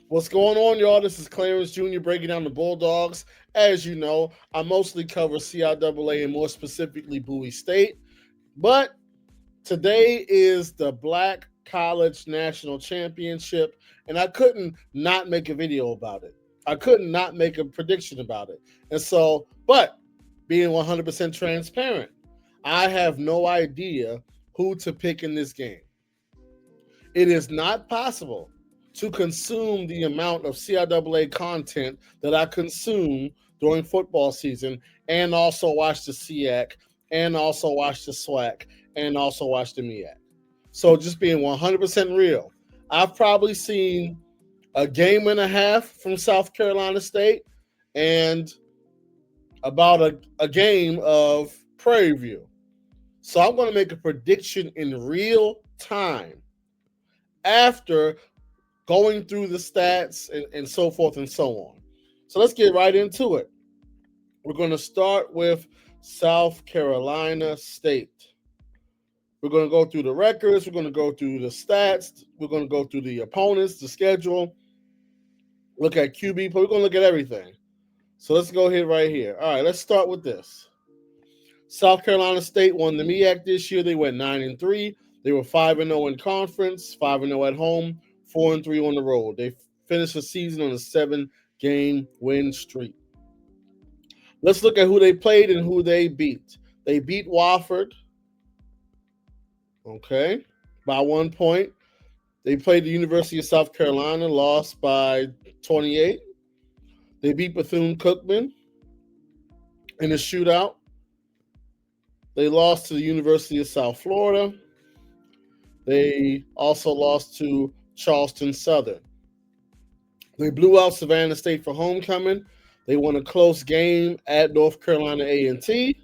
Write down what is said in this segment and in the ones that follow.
What's going on, y'all? This is Clarence Jr. breaking down the Bulldogs. As you know, I mostly cover CIAA and more specifically Bowie State. But today is the Black College National Championship, and I couldn't not make a video about it. I couldn't not make a prediction about it. And so, but being 100% transparent, I have no idea who to pick in this game. It is not possible to consume the amount of CIAA content that I consume during football season and also watch the SEAC and also watch the SWAC and also watch the MEAC. So just being 100% real, I've probably seen a game and a half from South Carolina State and about a game of Prairie View. So I'm going to make a prediction in real time after going through the stats and so forth and so on. So let's get right into it. We're going to start with South Carolina State. We're going to go through the records. We're going to go through the stats. We're going to go through the opponents, the schedule, look at QB. We're going to look at everything. So let's go ahead right here. All right, let's start with this. South Carolina State won the MEAC this year. They went 9-3. They were 5-0 in conference, 5-0 at home, 4-3 on the road. They finished the season on a 7-game win streak. Let's look at who they played and who they beat. They beat Wofford, okay, by 1 point. They played the University of South Carolina, lost by 28. They beat Bethune-Cookman in a shootout. They lost to the University of South Florida. They also lost to Charleston Southern. They blew out Savannah State for homecoming. They won a close game at North Carolina A&T.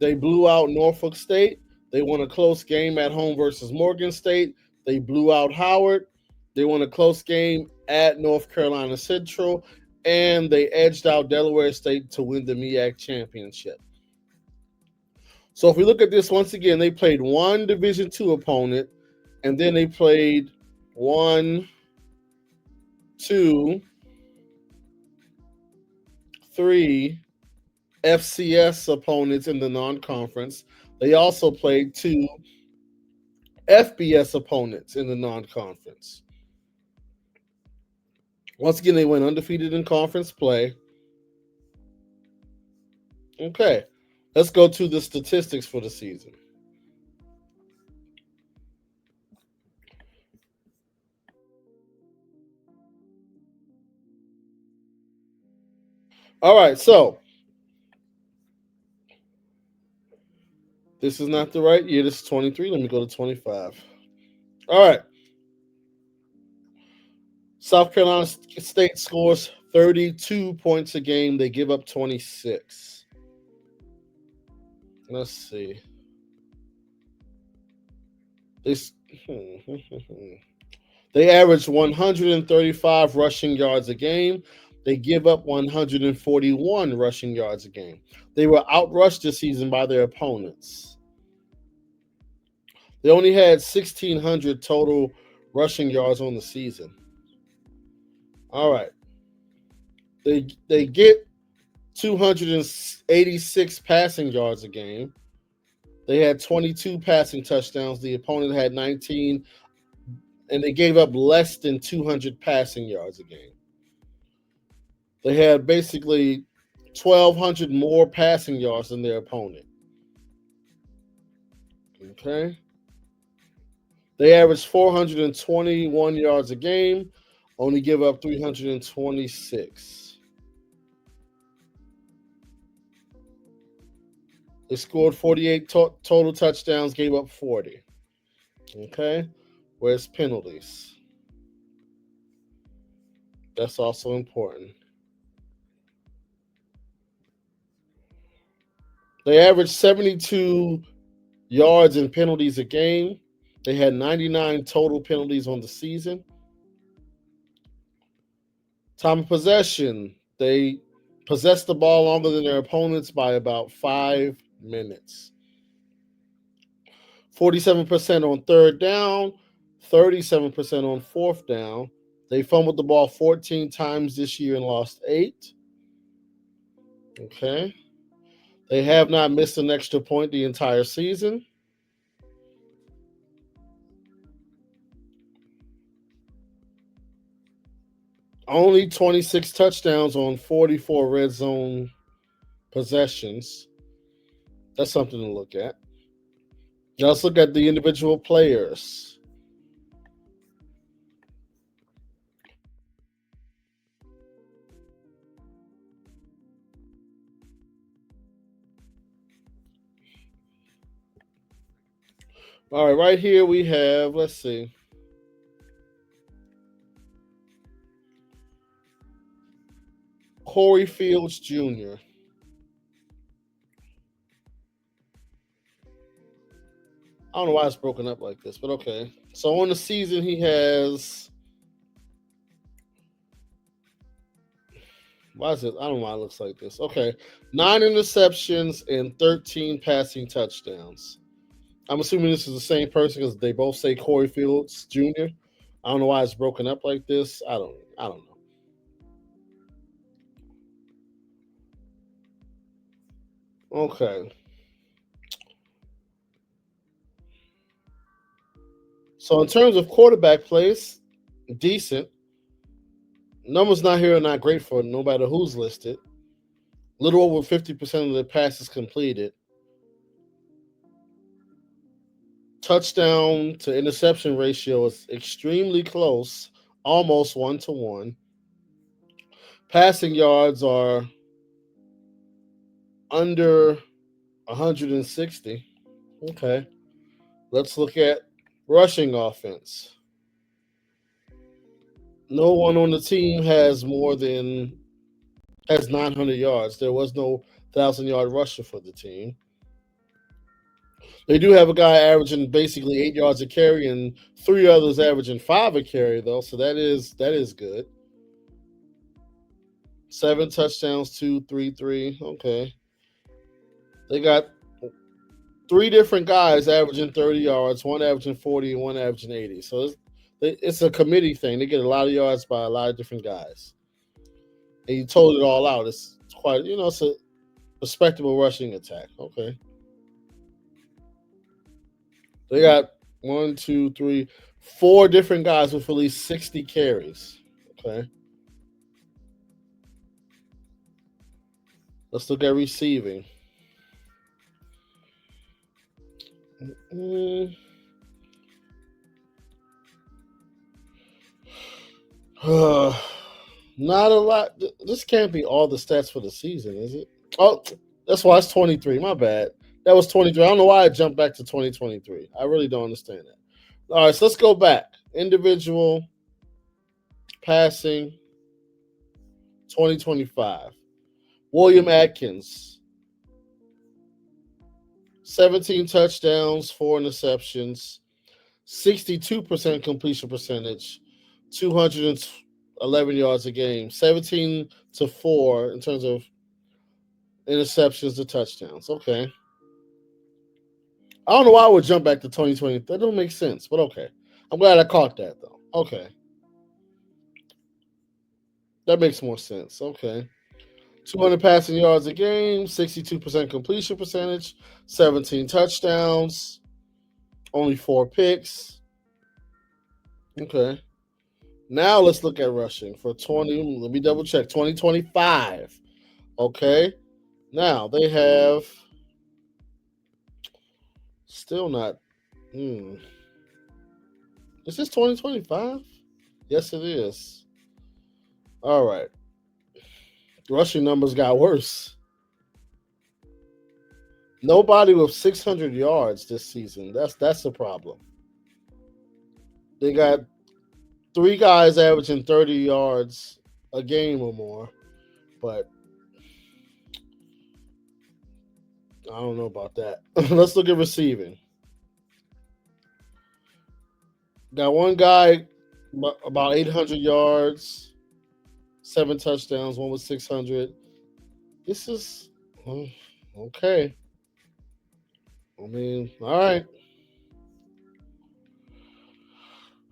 They blew out Norfolk State. They won a close game at home versus Morgan State. They blew out Howard. They won a close game at North Carolina Central. And they edged out Delaware State to win the MEAC championship. So if we look at this once again, they played one Division II opponent, and then they played 1, 2, 3 FCS opponents in the non-conference. They also played 2 FBS opponents in the non-conference. Once again, they went undefeated in conference play. Okay, let's go to the statistics for the season. All right, so this is not the right year. This is 23. Let me go to 25. All right. South Carolina State scores 32 points a game. They give up 26. Let's see. They average 135 rushing yards a game. They give up 141 rushing yards a game. They were outrushed this season by their opponents. They only had 1,600 total rushing yards on the season. All right. They get 286 passing yards a game. They had 22 passing touchdowns. The opponent had 19, and they gave up less than 200 passing yards a game. They had basically 1,200 more passing yards than their opponent. Okay. They averaged 421 yards a game, only give up 326. They scored 48 total touchdowns, gave up 40. Okay. Where's penalties? That's also important. They averaged 72 yards in penalties a game. They had 99 total penalties on the season. Time of possession, they possessed the ball longer than their opponents by about 5 minutes. 47% on third down, 37% on fourth down, They fumbled the ball 14 times this year and lost 8. Okay. They have not missed an extra point the entire season. Only 26 touchdowns on 44 red zone possessions. That's something to look at. Now let's look at the individual players. All right, right here we have, let's see, Corey Fields Jr. I don't know why it's broken up like this, but okay. So on the season, he has. Why is it? I don't know why it looks like this. Okay. 9 interceptions and 13 passing touchdowns. I'm assuming this is the same person because they both say Corey Fields Jr. I don't know why it's broken up like this. I don't know. Okay. So in terms of quarterback plays, decent. Numbers not here are not great for no matter who's listed. Little over 50% of the passes completed. Touchdown to interception ratio is extremely close, almost 1-to-1. Passing yards are under 160. Okay. Let's look at rushing offense. No one on the team has 900 yards. There was no 1,000-yard rusher for the team. They do have a guy averaging basically 8 yards a carry, and 3 others averaging 5 a carry though. So that is good. 7 touchdowns, 2, 3, 3. Okay, they got 3 different guys averaging 30 yards, one averaging 40, and one averaging 80. So it's a committee thing. They get a lot of yards by a lot of different guys, and you told it all out. It's quite it's a respectable rushing attack. Okay. They got one, two, three, 4 different guys with at least 60 carries. Okay. Let's look at receiving. Mm, not a lot. This can't be all the stats for the season, is it? Oh, that's why it's 23. My bad. That was 23. I don't know why I jumped back to 2023. I really don't understand that. All right, so let's go back. Individual passing 2025. William Atkins, 17 touchdowns, 4 interceptions, 62% completion percentage, 211 yards a game, 17-4 in terms of interceptions to touchdowns. Okay. I don't know why I would jump back to 2020. That don't make sense, but okay. I'm glad I caught that though. Okay. That makes more sense. Okay. 200 passing yards a game, 62% completion percentage, 17 touchdowns, only 4 picks. Okay. Now let's look at rushing for 20. Let me double check. 2025. Okay. Now they have still not. Hmm. Is this 2025? Yes, it is. All right. Rushing numbers got worse. Nobody with 600 yards this season. That's the problem. They got 3 guys averaging 30 yards a game or more, but I don't know about that. Let's look at receiving. Got one guy about 800 yards, 7 touchdowns, one with 600. This is okay. I mean, all right.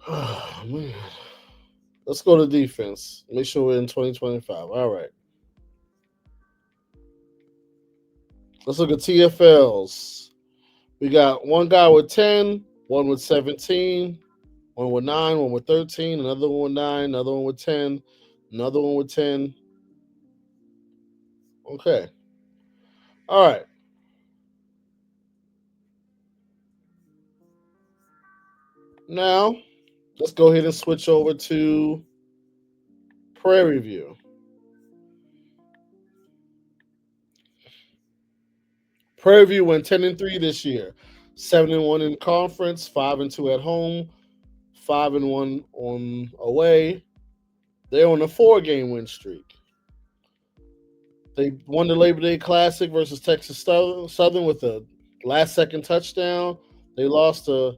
Oh, man. Let's go to defense. Make sure we're in 2025. All right. Let's look at TFLs. We got one guy with 10, one with 17, one with 9, one with 13, another one with 9, another one with 10, another one with 10. Okay. All right. Now, let's go ahead and switch over to Prairie View. Prairie View went 10-3 this year. 7-1 in conference, 5-2 at home, 5-1 on away. They're on a 4-game win streak. They won the Labor Day Classic versus Texas Southern with a last second touchdown. They lost to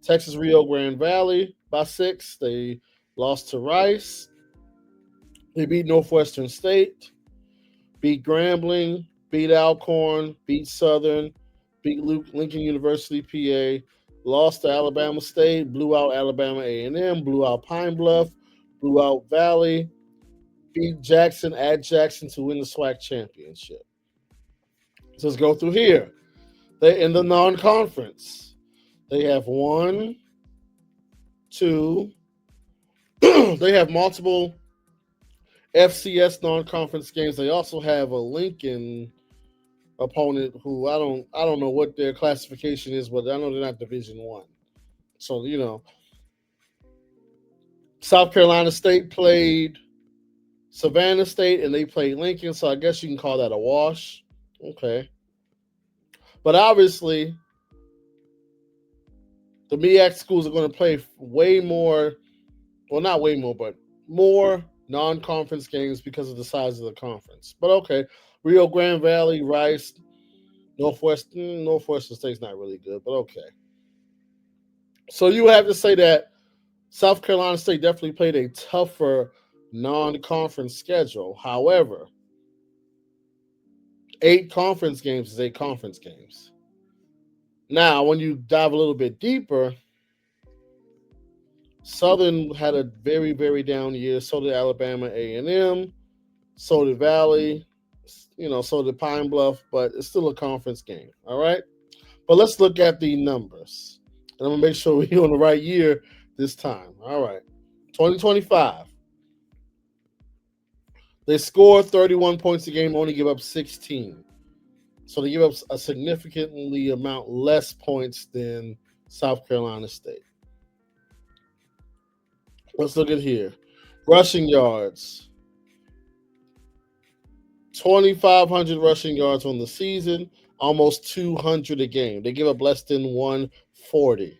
Texas Rio Grande Valley by 6. They lost to Rice. They beat Northwestern State, beat Grambling, beat Alcorn, beat Southern, beat Lincoln University, PA, lost to Alabama State, blew out Alabama A&M, blew out Pine Bluff, blew out Valley, beat Jackson at Jackson to win the SWAC championship. So let's go through here. They in the non-conference. They have 1, 2. They have multiple FCS non-conference games. They also have a Lincoln opponent who I don't know what their classification is, but I know they're not Division 1. So, South Carolina State played Savannah State and they played Lincoln, so I guess you can call that a wash. Okay. But obviously, the MEAC schools are going to play way more, well, not way more, but more non-conference games because of the size of the conference. But okay, Rio Grande Valley, Rice, Northwestern State's not really good, but okay. So you have to say that South Carolina State definitely played a tougher non-conference schedule. However, 8 conference games is 8 conference games. Now, when you dive a little bit deeper, Southern had a very, very down year. So did Alabama A&M. So did Valley. So did Pine Bluff. But it's still a conference game. All right? But let's look at the numbers. And I'm going to make sure we're on the right year this time. All right. 2025. They score 31 points a game, only give up 16. So they give up a significantly amount less points than South Carolina State. Let's look at here. Rushing yards. 2,500 rushing yards on the season, almost 200 a game. They give up less than 140.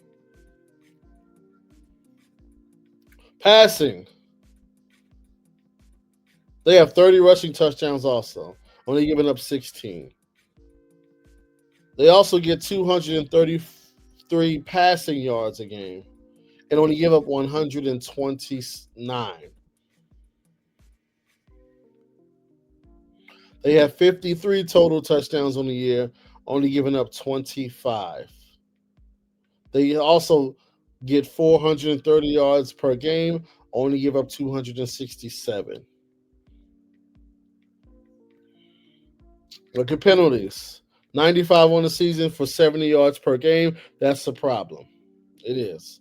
Passing. They have 30 rushing touchdowns also, only giving up 16. They also get 233 passing yards a game and only give up 129. They have 53 total touchdowns on the year, only giving up 25. They also get 430 yards per game, only give up 267. Look at penalties. 95 on the season for 70 yards per game. That's a problem. It is.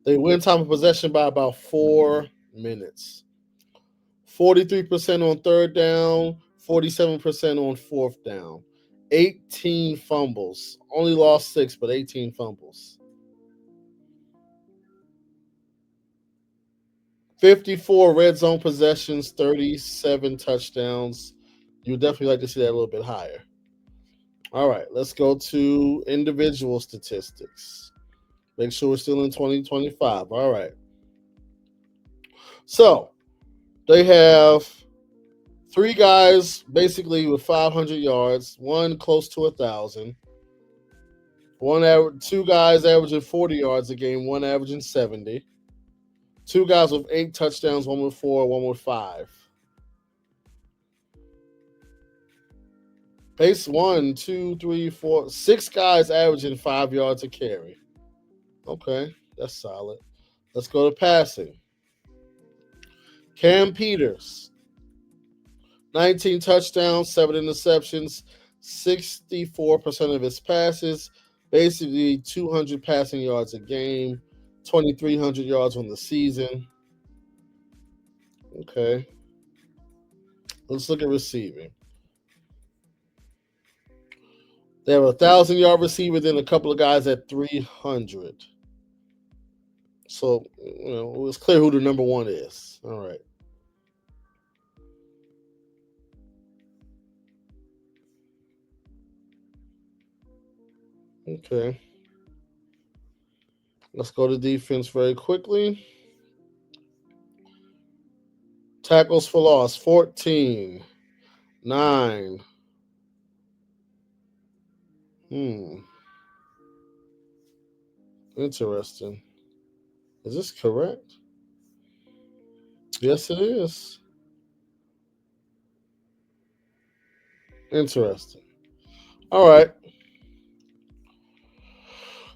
They win time of possession by about 4 minutes. 43% on third down, 47% on fourth down. 18 fumbles. Only lost 6, but 18 fumbles. 54 red zone possessions, 37 touchdowns. You'd definitely like to see that a little bit higher. All right, let's go to individual statistics. Make sure we're still in 2025. All right. So they have 3 guys basically with 500 yards, one close to 1,000. 2 guys averaging 40 yards a game, one averaging 70. 2 guys with 8 touchdowns, one with 4, one with 5. Pace 1, 2, 3, 4, 6 guys averaging 5 yards a carry. Okay, that's solid. Let's go to passing. Cam Peters, 19 touchdowns, 7 interceptions, 64% of his passes, basically 200 passing yards a game, 2,300 yards on the season. Okay. Let's look at receiving. They have a 1,000-yard receiver, then a couple of guys at 300. So, it's clear who the number one is. All right. Okay. Let's go to defense very quickly. Tackles for loss, 14. 9. Interesting. Is this correct? Yes, it is. Interesting. All right.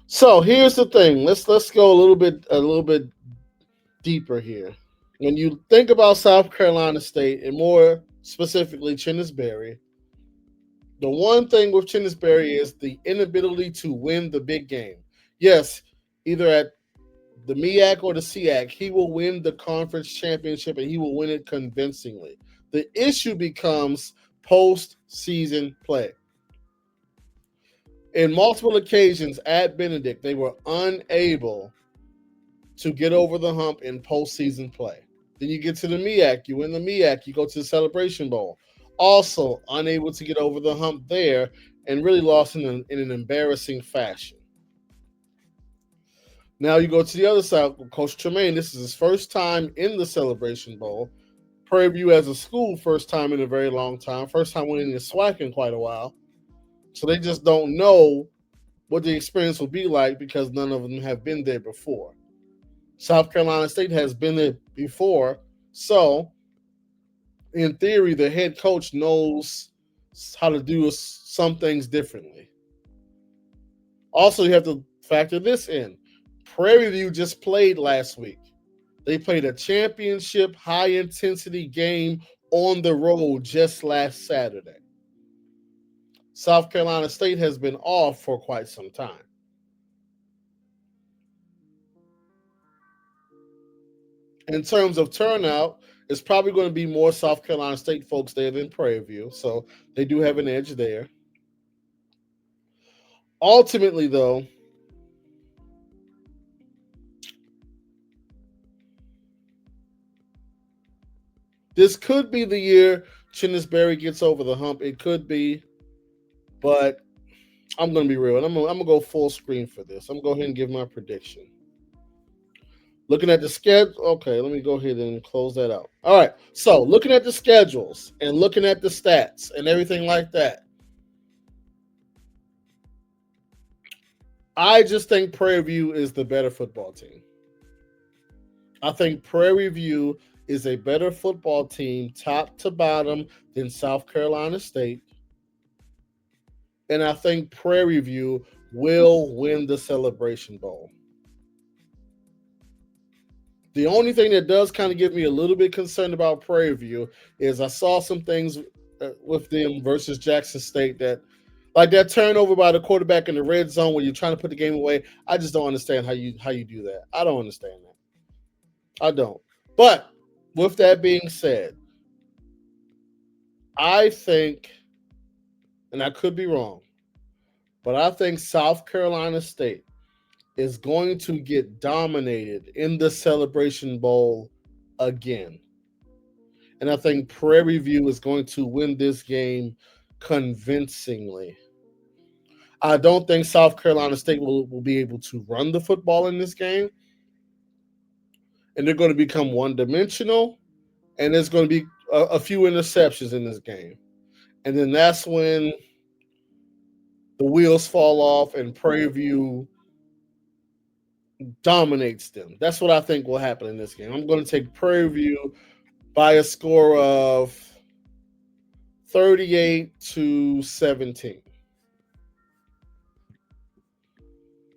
So here's the thing. Let's go a little bit deeper here. When you think about South Carolina State, and more specifically Chennis Berry, the one thing with Chennis Berry is the inability to win the big game. Yes, either at the MEAC or the SEAC, he will win the conference championship and he will win it convincingly. The issue becomes postseason play. In multiple occasions at Benedict, they were unable to get over the hump in postseason play. Then you get to the MEAC, you win the MEAC, you go to the Celebration Bowl. Also unable to get over the hump there and really lost in an embarrassing fashion. Now you go to the other side, Coach Tremaine. This is his first time in the Celebration Bowl. Prairie View as a school, first time in a very long time. First time winning the SWAC in quite a while. So they just don't know what the experience will be like because none of them have been there before. South Carolina State has been there before. So, in theory, the head coach knows how to do some things differently. Also, you have to factor this in. Prairie View just played last week. They played a championship high-intensity game on the road just last Saturday. South Carolina State has been off for quite some time. In terms of turnout, it's probably going to be more South Carolina State folks there than Prairie View, so they do have an edge there. Ultimately, though, this could be the year Chennis Berry gets over the hump. It could be, but I'm going to be real. I'm going to go full screen for this. I'm going to go ahead and give my prediction. Looking at the schedule, okay, let me go ahead and close that out. All right, so looking at the schedules and looking at the stats and everything like that, I just think Prairie View is the better football team. I think Prairie View is a better football team, top to bottom, than South Carolina State. And I think Prairie View will win the Celebration Bowl. The only thing that does kind of get me a little bit concerned about Prairie View is I saw some things with them versus Jackson State that, like that turnover by the quarterback in the red zone when you're trying to put the game away. I just don't understand how you do that. I don't understand that. I don't. But with that being said, I think, and I could be wrong, but I think South Carolina State is going to get dominated in the Celebration Bowl again. And I think Prairie View is going to win this game convincingly. I don't think South Carolina State will be able to run the football in this game. And they're going to become one-dimensional. And there's going to be a few interceptions in this game. And then that's when the wheels fall off and Prairie View dominates them. That's what I think will happen in this game. I'm going to take Prairie View by a score of 38-17.